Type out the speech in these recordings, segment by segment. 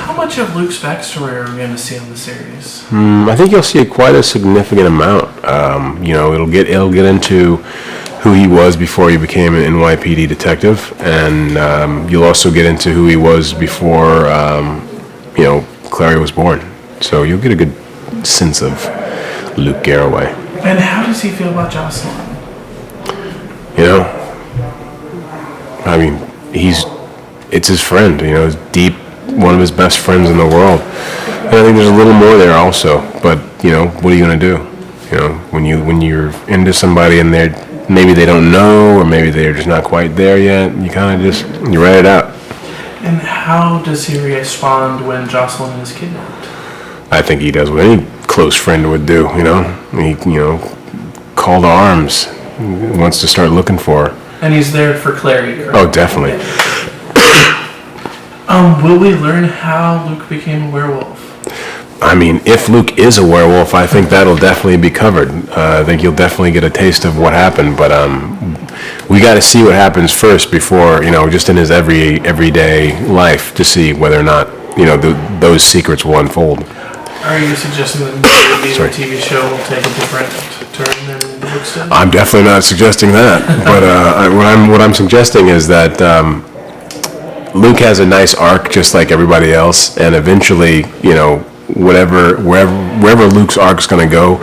How much of Luke's backstory are we going to see on the series? I think you'll see quite a significant amount. It'll get into who he was before he became an NYPD detective, and you'll also get into who he was before, Clary was born. So you'll get a good sense of Luke Garraway. And how does he feel about Jocelyn? It's his friend, his deep, one of his best friends in the world. And I think there's a little more there also, but, what are you going to do? When you're into somebody and maybe they don't know, or maybe they're just not quite there yet, you kind of you write it out. And how does he respond when Jocelyn is kidnapped? I think he does what any close friend would do, He, call to arms. He wants to start looking for her. And he's there for Clary, correct? Oh, definitely. Will we learn how Luke became a werewolf? I mean, if Luke is a werewolf, I think that'll definitely be covered. I think you'll definitely get a taste of what happened, but we got to see what happens first before, just in his everyday life, to see whether or not, those secrets will unfold. Are you suggesting that maybe the TV show will take a different turn than the books did? I'm definitely not suggesting that, but what I'm suggesting is that Luke has a nice arc just like everybody else, and eventually, wherever Luke's arc's going to go,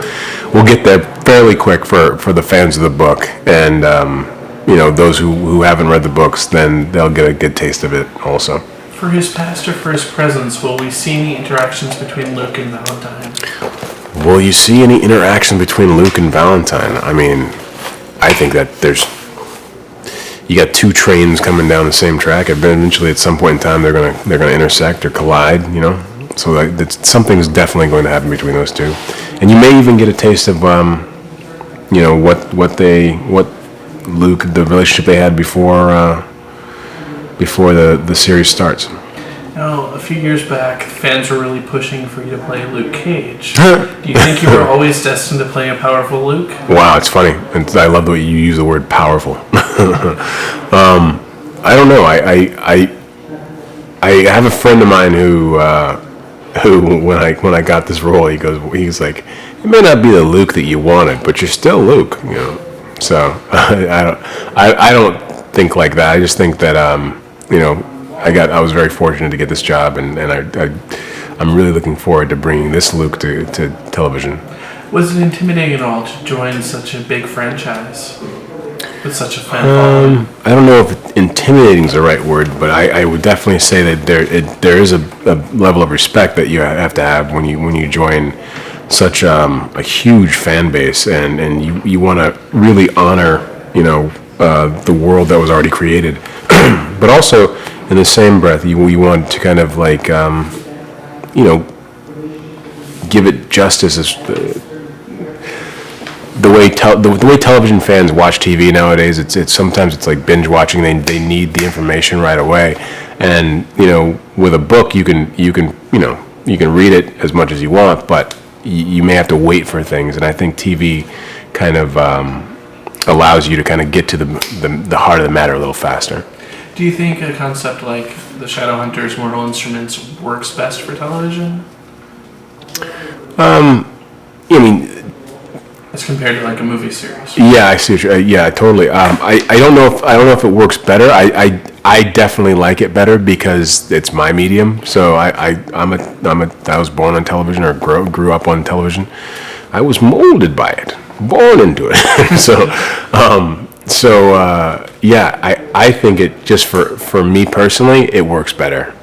we'll get there fairly quick for the fans of the book, and those who haven't read the books, then they'll get a good taste of it also. For his past or for his presence, will we see any interactions between Luke and Valentine? Will you see any interaction between Luke and Valentine? I mean, I think that you got two trains coming down the same track, and eventually at some point in time they're gonna intersect or collide, So something's definitely going to happen between those two, and you may even get a taste of what Luke, the relationship they had before the series starts. Now, a few years back, fans were really pushing for you to play Luke Cage. Do you think you were always destined to play a powerful Luke? Wow, it's funny. And I love the way you use the word powerful. I don't know. I have a friend of mine who when I got this role, he's like, it may not be the Luke that you wanted, but you're still Luke, So I don't think like that. I just think that I was very fortunate to get this job, and I'm really looking forward to bringing this Luke to television. Was it intimidating at all to join such a big franchise with such a fan following? I don't know if intimidating is the right word, but I would definitely say that there is a level of respect that you have to have when you join such a huge fan base, and you want to really honor the world that was already created, but also in the same breath you want to kind of like give it justice as the way television fans watch TV nowadays. It's sometimes it's like binge watching. They need the information right away, and with a book you can read it as much as you want, but you may have to wait for things, and I think TV kind of allows you to kind of get to the heart of the matter a little faster. Do you think a concept like the Shadowhunters Mortal Instruments works best for television? As compared to like a movie series. Yeah, I see. Yeah, totally. I don't know if it works better. I definitely like it better because it's my medium. So I was born on television, or grew up on television. I was molded by it, born into it. I think it just for me personally, it works better.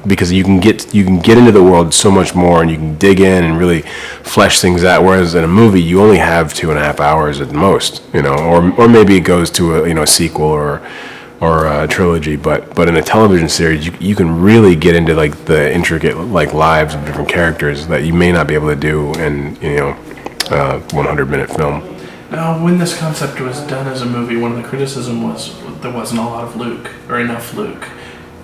Because you can get into the world so much more, and you can dig in and really flesh things out. Whereas in a movie, you only have 2.5 hours at the most, or maybe it goes to a sequel or a trilogy. But in a television series, you can really get into like the intricate like lives of different characters that you may not be able to do in 100-minute film. Now, when this concept was done as a movie, one of the criticism was there wasn't a lot of Luke or enough Luke.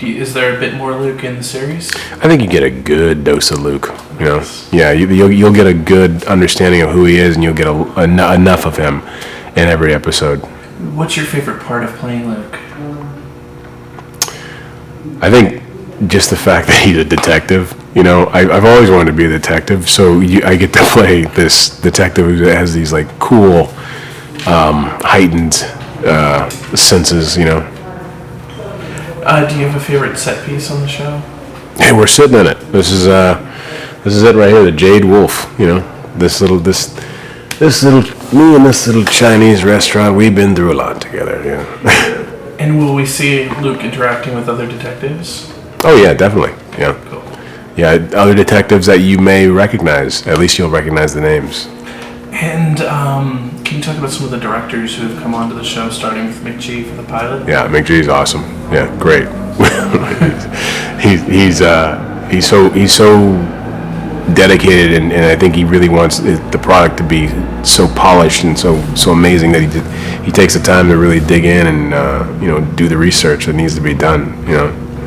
Is there a bit more Luke in the series? I think you get a good dose of Luke. Yeah, you'll get a good understanding of who he is, and you'll get enough of him in every episode. What's your favorite part of playing Luke? I think just the fact that he's a detective. I've always wanted to be a detective, so I get to play this detective who has these like cool, heightened senses. Do you have a favorite set piece on the show? Hey, we're sitting in it. This is it right here, the Jade Wolf. This little me and this little Chinese restaurant. We've been through a lot together. And will we see Luke interacting with other detectives? Oh yeah, definitely. Yeah. Cool. Yeah, other detectives that you may recognize. At least you'll recognize the names. And can you talk about some of the directors who have come onto the show, starting with McG for the pilot? Yeah, McGee's awesome. Yeah, great. he's so dedicated, and I think he really wants the product to be so polished and so amazing that he takes the time to really dig in and do the research that needs to be done.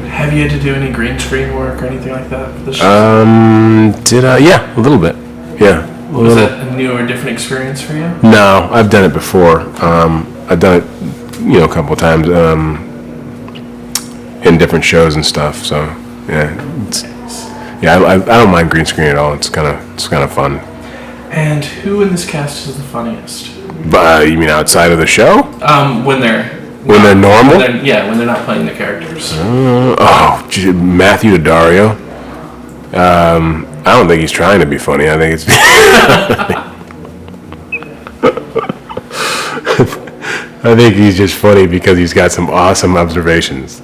Have you had to do any green screen work or anything like that for the show? Did I? Yeah, a little bit. Yeah. Was that a new or different experience for you? No, I've done it before. I've done it, a couple of times in different shows and stuff. So yeah, I don't mind green screen at all. It's kind of fun. And who in this cast is the funniest? You mean outside of the show? When they're normal? when they're not playing the characters. Matthew Daddario. I don't think he's trying to be funny. I think it's. I think he's just funny because he's got some awesome observations,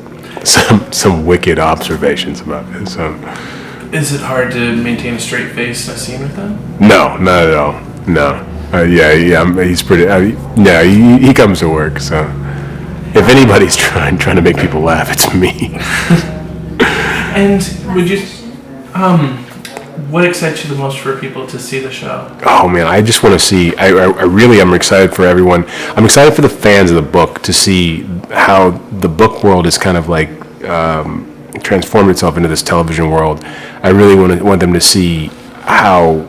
some wicked observations about this. Is it hard to maintain a straight face in a scene with them? No, not at all. No. He's pretty. He comes to work. So, if anybody's trying to make people laugh, it's me. And would you? What excites you the most for people to see the show? Oh man, I just want to see. I really am excited for everyone. I'm excited for the fans of the book to see how the book world is kind of like transformed itself into this television world. I really want them to see how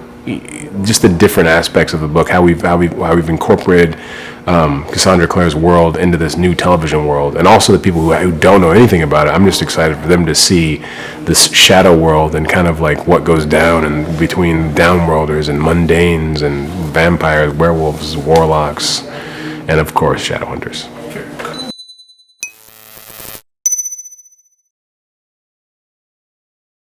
just the different aspects of the book, how we've incorporated Cassandra Clare's world into this new television world, and also the people who don't know anything about it. I'm just excited for them to see this shadow world and kind of like what goes down and between downworlders and mundanes and vampires, werewolves, warlocks, and of course Shadowhunters.